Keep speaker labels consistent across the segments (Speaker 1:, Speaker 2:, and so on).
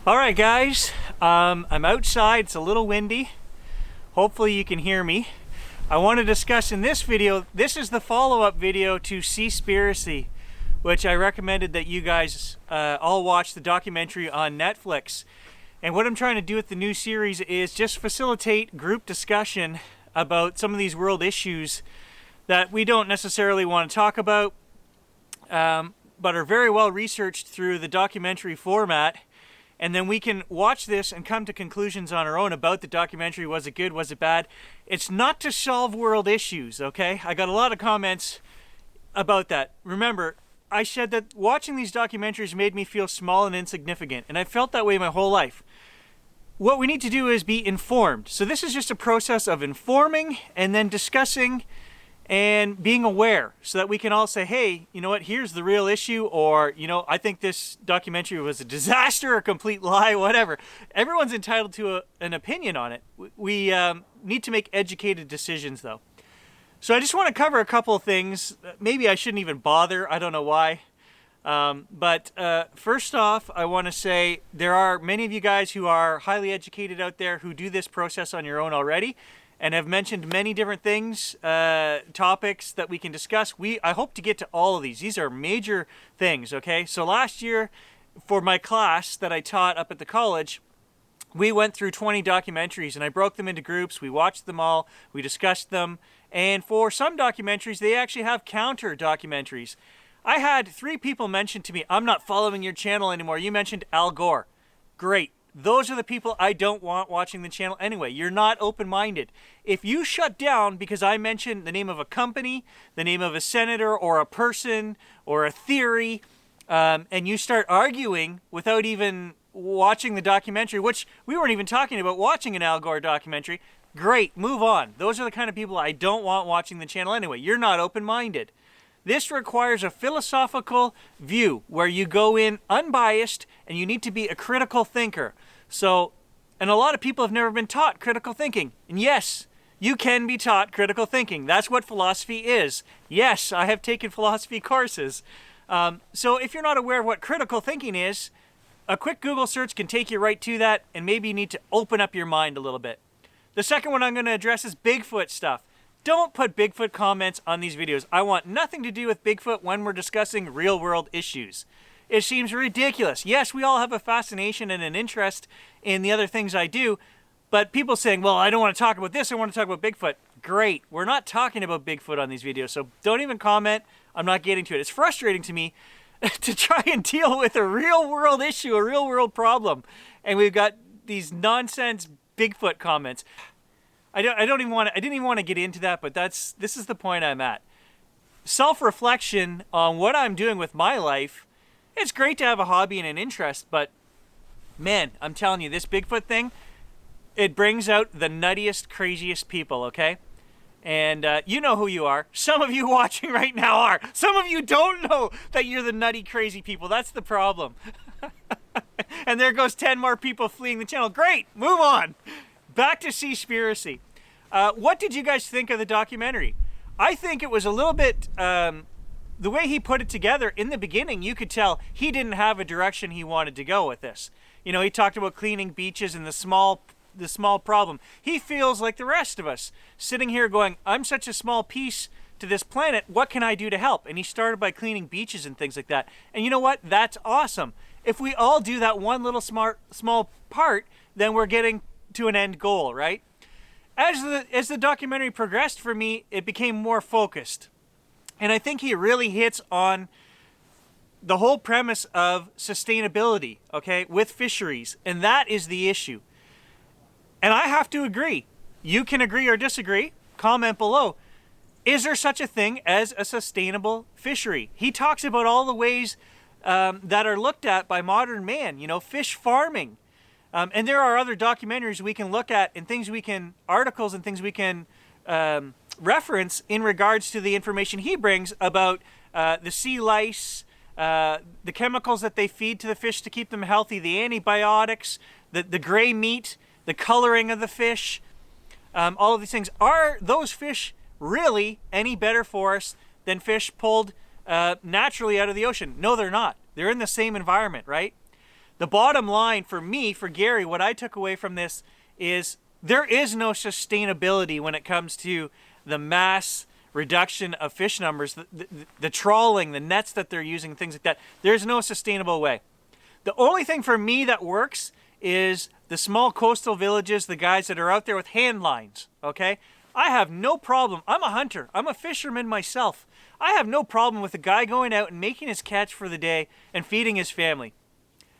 Speaker 1: All right, guys, I'm outside. It's a little windy. Hopefully you can hear me. I want to discuss in this video, this is the follow-up video to Seaspiracy, which I recommended that you guys all watch the documentary on Netflix. And what I'm trying to do with the new series is just facilitate group discussion about some of these world issues that we don't necessarily want to talk about, but are very well researched through the documentary format. And then we can watch this and come to conclusions on our own about the documentary. Was it good? Was it bad? It's not to solve world issues, okay? I got a lot of comments about that. Remember, I said that watching these documentaries made me feel small and insignificant, and I felt that way my whole life. What we need to do is be informed. So this is just a process of informing and then discussing and being aware so that we can all say, hey, you know what, here's the real issue, or, you know, I think this documentary was a disaster, a complete lie, whatever. Everyone's entitled to an opinion on it. We need to make educated decisions, though. So I just want to cover a couple of things. Maybe I shouldn't even bother. I don't know why. But first off, I want to say there are many of you guys who are highly educated out there who do this process on your own already, and have mentioned many different things, topics that we can discuss. I hope to get to all of these. These are major things, okay? So last year, for my class that I taught up at the college, we went through 20 documentaries, and I broke them into groups. We watched them all. We discussed them. And for some documentaries, they actually have counter documentaries. I had 3 people mention to me, I'm not following your channel anymore. You mentioned Al Gore. Great. Those are the people I don't want watching the channel anyway. You're not open-minded. If you shut down because I mentioned the name of a company, the name of a senator or a person or a theory, and you start arguing without even watching the documentary, which we weren't even talking about watching an Al Gore documentary, great, move on. Those are the kind of people I don't want watching the channel anyway. You're not open-minded. This requires a philosophical view where you go in unbiased and you need to be a critical thinker. So, and a lot of people have never been taught critical thinking. And yes, you can be taught critical thinking. That's what philosophy is. Yes, I have taken philosophy courses. So if you're not aware of what critical thinking is, a quick Google search can take you right to that, and maybe you need to open up your mind a little bit. The second one I'm going to address is Bigfoot stuff. Don't put Bigfoot comments on these videos. I want nothing to do with Bigfoot when we're discussing real-world issues. It seems ridiculous. Yes, we all have a fascination and an interest in the other things I do, but people saying, well, I don't want to talk about this, I want to talk about Bigfoot. Great. We're not talking about Bigfoot on these videos, so don't even comment. I'm not getting to it. It's frustrating to me to try and deal with a real-world issue, a real-world problem, and we've got these nonsense Bigfoot comments. I didn't even want to get into that, but this is the point I'm at. Self-reflection on what I'm doing with my life. It's great to have a hobby and an interest, but man, I'm telling you, this Bigfoot thing, it brings out the nuttiest, craziest people, okay? And you know who you are. Some of you watching right now are. Some of you don't know that you're the nutty, crazy people. That's the problem. And there goes 10 more people fleeing the channel. Great, move on. Back to Seaspiracy. What did you guys think of the documentary? I think it was a little bit, the way he put it together in the beginning, you could tell he didn't have a direction he wanted to go with this. You know, he talked about cleaning beaches and the small problem. He feels like the rest of us, sitting here going, I'm such a small piece to this planet, what can I do to help? And he started by cleaning beaches and things like that. And you know what? That's awesome. If we all do that one little small part, then we're getting to an end goal, right? As the documentary progressed for me, it became more focused. And I think he really hits on the whole premise of sustainability, okay, with fisheries. And that is the issue. And I have to agree. You can agree or disagree. Comment below. Is there such a thing as a sustainable fishery? He talks about all the ways that are looked at by modern man, you know, fish farming. And there are other documentaries we can look at and articles and things we can reference in regards to the information he brings about the sea lice, the chemicals that they feed to the fish to keep them healthy, the antibiotics, the gray meat, the coloring of the fish, all of these things. Are those fish really any better for us than fish pulled naturally out of the ocean? No, they're not. They're in the same environment, right? The bottom line for me, for Gary, what I took away from this is there is no sustainability when it comes to the mass reduction of fish numbers, the trawling, the nets that they're using, things like that. There's no sustainable way. The only thing for me that works is the small coastal villages, the guys that are out there with hand lines, okay? I have no problem. I'm a hunter. I'm a fisherman myself. I have no problem with a guy going out and making his catch for the day and feeding his family,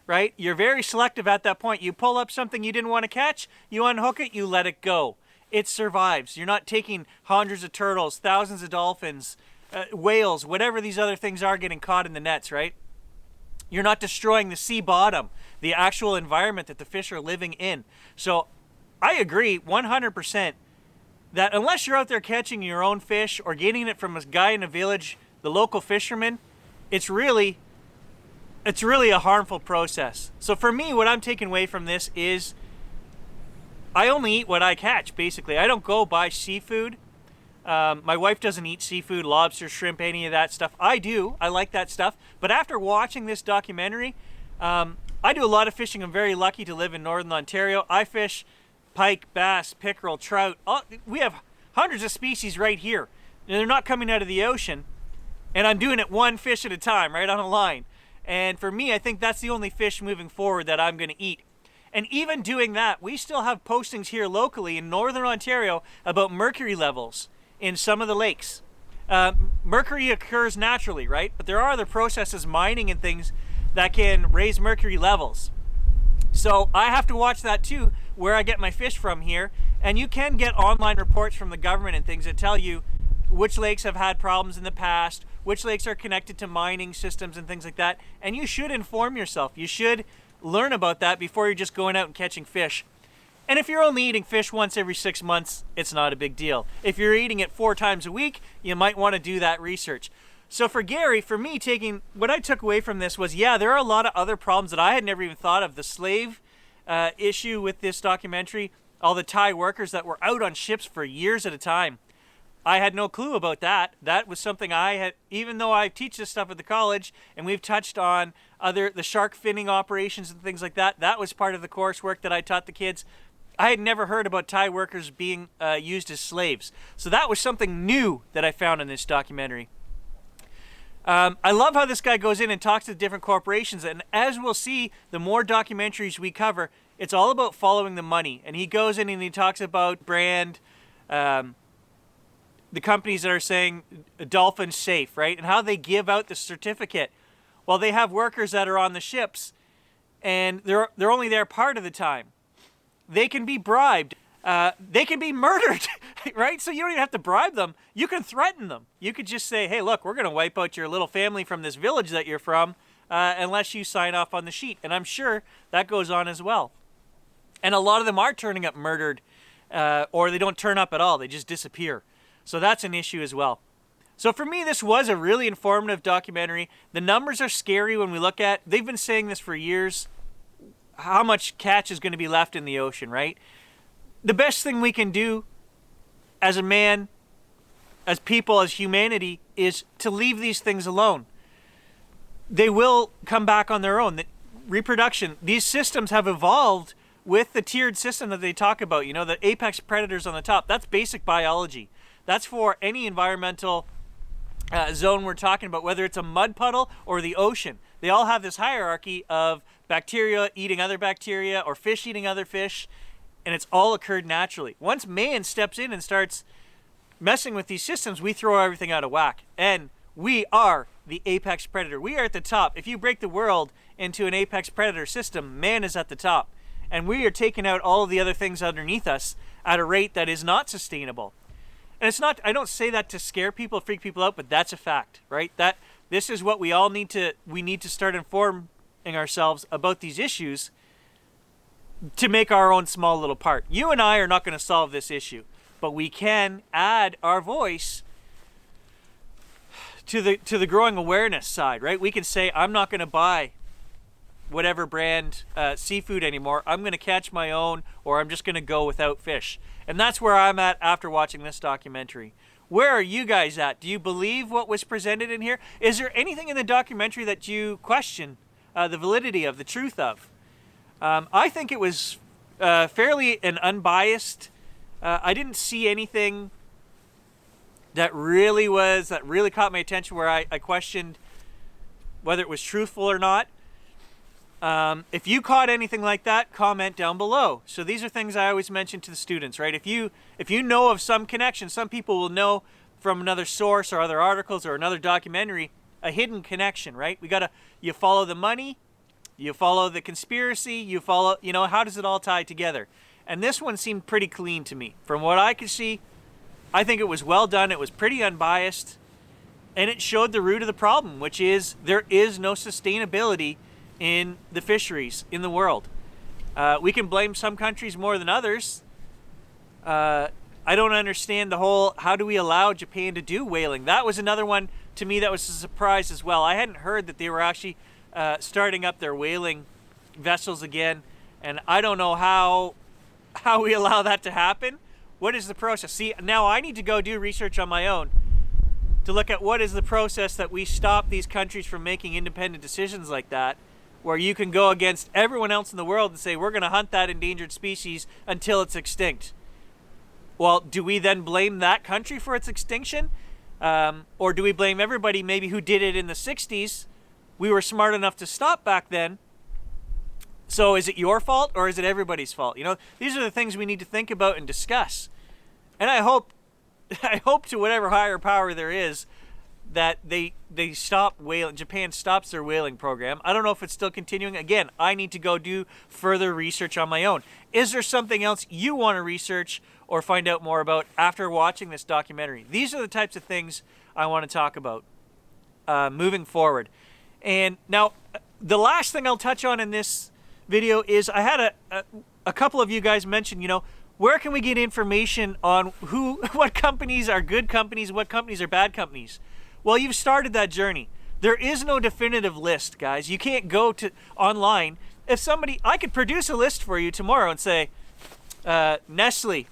Speaker 1: right? You're very selective at that point. You pull up something you didn't want to catch, you unhook it, you let it go. It survives. You're not taking hundreds of turtles, thousands of dolphins, whales, whatever these other things are getting caught in the nets, right? You're not destroying the sea bottom, the actual environment that the fish are living in. So I agree 100% that unless you're out there catching your own fish or getting it from a guy in a village, the local fisherman, it's really a harmful process. So for me, what I'm taking away from this is I only eat what I catch, basically. I don't go buy seafood. My wife doesn't eat seafood, lobster, shrimp, any of that stuff. I do. I like that stuff. But after watching this documentary, I do a lot of fishing. I'm very lucky to live in Northern Ontario. I fish pike, bass, pickerel, trout. We have hundreds of species right here. And they're not coming out of the ocean. And I'm doing it one fish at a time, right on a line. And for me, I think that's the only fish moving forward that I'm going to eat. And even doing that, we still have postings here locally in Northern Ontario about mercury levels in some of the lakes. Mercury occurs naturally, right? But there are other processes, mining and things, that can raise mercury levels. So I have to watch that too, where I get my fish from here. And you can get online reports from the government and things that tell you which lakes have had problems in the past, which lakes are connected to mining systems and things like that. And you should inform yourself. You should learn about that before you're just going out and catching fish. And if you're only eating fish once every 6 months, it's not a big deal. If you're eating it 4 times a week, you might want to do that research. So for Gary, for me, what I took away from this was, yeah, there are a lot of other problems that I had never even thought of. The slave issue with this documentary, all the Thai workers that were out on ships for years at a time. I had no clue about that. That was something I had, even though I teach this stuff at the college, and we've touched on the shark finning operations and things like that. That was part of the coursework that I taught the kids. I had never heard about Thai workers being used as slaves. So that was something new that I found in this documentary. I love how this guy goes in and talks to different corporations. And as we'll see, the more documentaries we cover, it's all about following the money. And he goes in and he talks about brand, the companies that are saying dolphin safe, right? And how they give out the certificate. Well, they have workers that are on the ships and they're only there part of the time. They can be bribed. They can be murdered, right? So you don't even have to bribe them. You can threaten them. You could just say, hey, look, we're going to wipe out your little family from this village that you're from unless you sign off on the sheet. And I'm sure that goes on as well. And a lot of them are turning up murdered or they don't turn up at all. They just disappear. So that's an issue as well. So for me, this was a really informative documentary. The numbers are scary when we look at, they've been saying this for years, how much catch is going to be left in the ocean, right? The best thing we can do as a man, as people, as humanity, is to leave these things alone. They will come back on their own. The reproduction, these systems have evolved with the tiered system that they talk about, you know, the apex predators on the top. That's basic biology. That's for any environmental zone we're talking about, whether it's a mud puddle or the ocean. They all have this hierarchy of bacteria eating other bacteria or fish eating other fish, and it's all occurred naturally. Once man steps in and starts messing with these systems, we throw everything out of whack. And we are the apex predator. We are at the top. If you break the world into an apex predator system, man is at the top. And we are taking out all of the other things underneath us at a rate that is not sustainable. And it's not, I don't say that to scare people, freak people out, but that's a fact, right? That this is what we all need to start informing ourselves about these issues to make our own small little part. You and I are not going to solve this issue, but we can add our voice to the growing awareness side, right? We can say, I'm not going to buy whatever brand seafood anymore. I'm going to catch my own, or I'm just going to go without fish. And that's where I'm at after watching this documentary. Where are you guys at? Do you believe what was presented in here? Is there anything in the documentary that you question the validity of, the truth of. I think it was fairly and unbiased. I didn't see anything that really caught my attention where I questioned whether it was truthful or not. If you caught anything like that, comment down below. So these are things I always mention to the students, right? If you know of some connection, some people will know from another source or other articles or another documentary, a hidden connection, right? You follow the money, you follow the conspiracy, you follow, how does it all tie together? And this one seemed pretty clean to me. From what I could see, I think it was well done. It was pretty unbiased, and it showed the root of the problem, which is there is no sustainability in the fisheries in the world. We can blame some countries more than others. I don't understand the whole, how do we allow Japan to do whaling? That was another one to me that was a surprise as well. I hadn't heard that they were actually starting up their whaling vessels again, and I don't know how we allow that to happen. What is the process? See, now I need to go do research on my own to look at what is the process that we stop these countries from making independent decisions like that, where you can go against everyone else in the world and say, we're going to hunt that endangered species until it's extinct. Well, do we then blame that country for its extinction? Or do we blame everybody maybe who did it in the 60s? We were smart enough to stop back then. So is it your fault or is it everybody's fault? These are the things we need to think about and discuss. And I hope to whatever higher power there is that they stop whaling. Japan stops their whaling program. I don't know if it's still continuing. Again, I need to go do further research on my own. Is there something else you want to research or find out more about after watching this documentary? These are the types of things I want to talk about moving forward. And now, the last thing I'll touch on in this video is I had a couple of you guys mention, where can we get information on what companies are good companies, what companies are bad companies? Well, you've started that journey. There is no definitive list, guys. You can't go to online. I could produce a list for you tomorrow and say, Nestle,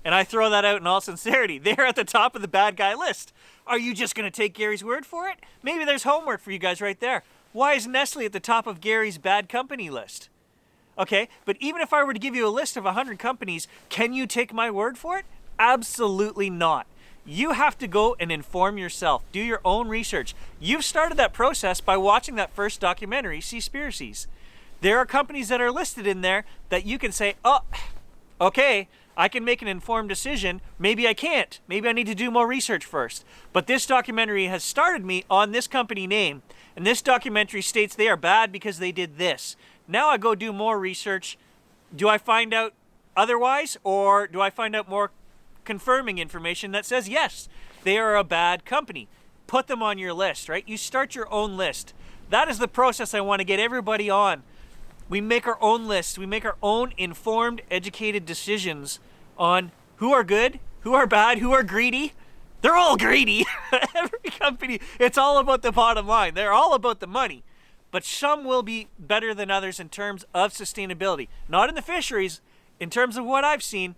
Speaker 1: and I throw that out in all sincerity. They're at the top of the bad guy list. Are you just going to take Gary's word for it? Maybe there's homework for you guys right there. Why is Nestle at the top of Gary's bad company list? Okay, but even if I were to give you a list of 100 companies, can you take my word for it? Absolutely not. You have to go and inform yourself. Do your own research. You've started that process by watching that first documentary, Seaspiracies. There are companies that are listed in there that you can say, oh, okay, I can make an informed decision. Maybe I can't. Maybe I need to do more research first. But this documentary has started me on this company name, and this documentary states they are bad because they did this. Now I go do more research. Do I find out otherwise, or do I find out more confirming information that says, yes, they are a bad company? Put them on your list, right? You start your own list. That is the process I want to get everybody on. We make our own lists. We make our own informed, educated decisions on who are good, who are bad, who are greedy. They're all greedy. Every company, it's all about the bottom line. They're all about the money. But some will be better than others in terms of sustainability. Not in the fisheries. In terms of what I've seen,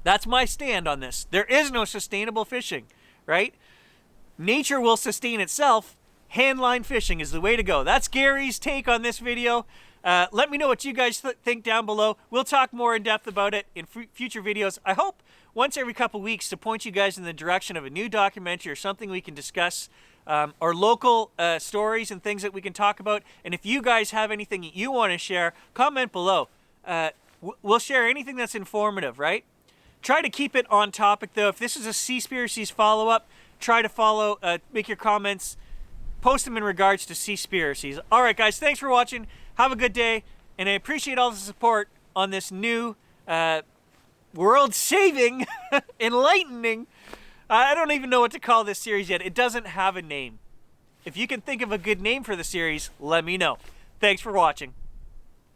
Speaker 1: that's my stand on this. There is no sustainable fishing, right? Nature will sustain itself. Handline fishing is the way to go. That's Gary's take on this video. Let me know what you guys think down below. We'll talk more in depth about it in future videos. I hope once every couple weeks to point you guys in the direction of a new documentary or something we can discuss, or local stories and things that we can talk about. And if you guys have anything that you want to share, comment below. We'll share anything that's informative, right? Try to keep it on topic, though. If this is a Seaspiracies follow-up, try to make your comments, post them in regards to Seaspiracies. All right, guys, thanks for watching. Have a good day, and I appreciate all the support on this new world-saving, enlightening, I don't even know what to call this series yet. It doesn't have a name. If you can think of a good name for the series, let me know. Thanks for watching.